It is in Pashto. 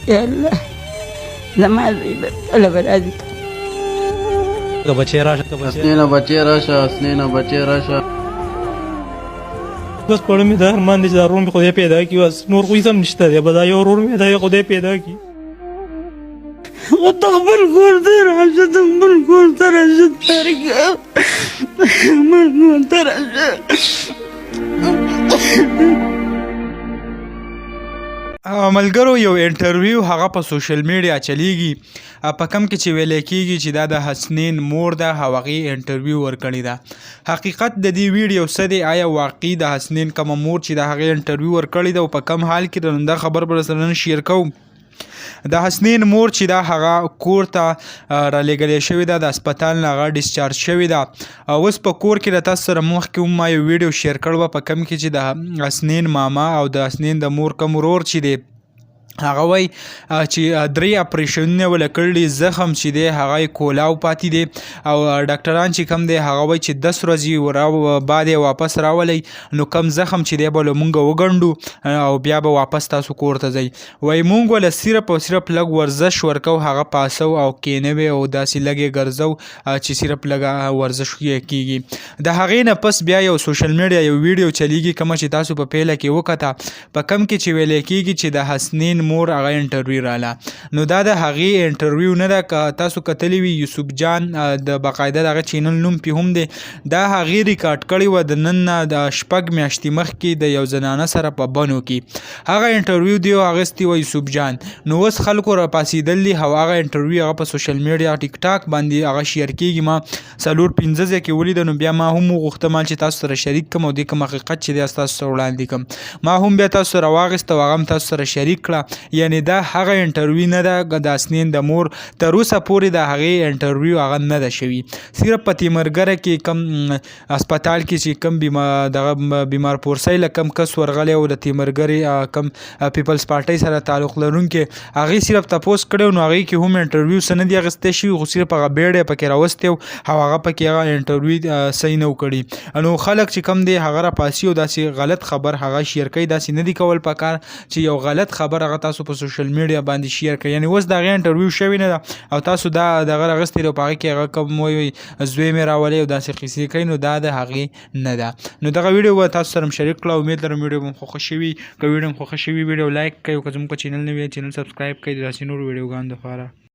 یا الله زما زوی به کله به راځي که بچی راشه حسنینه بچی راشه حسنینه بچی راشه بس پړه مې دا ارمان دی چې دا ورور مې خدای پیدا کړي بس نور خو هېڅ هم نشته دی به دا یو ورور مې دا خدای پیدا کړي خو ته خپل کور ته راشه ته خپل کور ته راشه تاريکه خپل کور ته راشه ملګرو یو انټرویو هغه په سوشل میډیا چلیږي په کم کې چې ویل کېږي چې دا د حسنین مور ده او هغې انټرویو ورکړې ده حقیقت د دې ویډیو څه دی آیا واقعي د حسنین کومه مور چې د هغې انټرویو ورکړې ده او په کم حال کې دا خبر به سره نن شیر کوو د حسنین مور چې دا هغه کور ته رالیږلې شوې ده د هسپتال نه هغه ډسچارج شوې ده اوس په کور کې د تاسو سره مخکې هم ما یو ویډیو شیر کړی وه په کم کې چې د حسنین ماما او د حسنین د مور کوم ورور چې دی هغه وای چې 3 اپریشنونه ول کړلي زخم چې دی هغه کولاو پاتې دی او ډاکټران چې کم دی هغه وای چې 10 ورځې بعد واپس راولي نو کم زخم چې دی بل مونږ وګڼو او بیا به واپس تاسو کور ته ځي وای مونږ ول صرف او صرف لګ ورزش ورکو هغه پاسو او کینوي او داسې لګي ګرځو چې صرف لګا ورزش کیږي د هغې نه پس بیا یو سوشل میډیا یو ویډیو چلیږي کوم چې تاسو په پیله کې وکړه په کم کې چې ویل کېږي چې د حسنین مور هغه انټرویو رااله نو دا د هغې انټرویو نه ده که تاسو کتلی وي یوسف جان د باقاعده دغه چینل نوم پې هم دی دا هغې ریکارډ کړی وه د نن نه د 6 میاشتې مخکې د یو زنانه سره په بنو کې هغه انټرویو دی اخیستی و یوسف جان نو اوس خلکو راپاڅېدلي او هغه انټرویو هغه په سوشل میډیا ټیک ټاک باندې هغه شیر کېږي ما 4-5 ځای کې ولیده نو بیا ما هم وغوښتم چې تاسو سره شریک کړم او دې کوم حقیقت چې دی تاسو سره وړاندې کړم ما هم بیا تاسو سره واخیسته او هغه هم تاسو سره شریک کړه یعنی دا هغه انټرویو نه ده د حسنین د مور تر اوسه پورې د هغې انټرویو هغه نه ده شوي صرف په تیمرګره کې کم هسپتال کې چې کم دغه بیمار پورسۍ له کم کس ورغلی او د تیمرګرې کم پیپلز پارټۍ سره تعلق لرونکې هغې صرف تپوس کړی نو هغې کې هم انټرویو څه نه دی اخیستی شوي خو صرف هغه بیډ یې پکې راوستی او هغه پکې هغه انټرویو صحیح نه و کړي نو خلک چې کم دی هغه راپاسي او داسې غلط خبر هغه شیر کوي داسې نه دی کول پکار چې یو غلط خبر هغه تاسو په سوشل میډیا باندې شیر کړئ یعنی اوس د هغې انټرویو شوې نه ده او تاسو دا دغه راغستی دی او په هغې کې هغه کوم وایي زوی مې راولي او داسې قیسې کوي نو دا د هغې نه ده نو دغه ویډیو به تاسو سره شریک کړه امید لرم ویډیو به خوښه شوي که ویډیو خوښه شوي ویډیو لایک کړئ او که زموږ په چینل نه وي چینل سبسکرایب کړئ د داسې نورو ویډیوګانو دپاره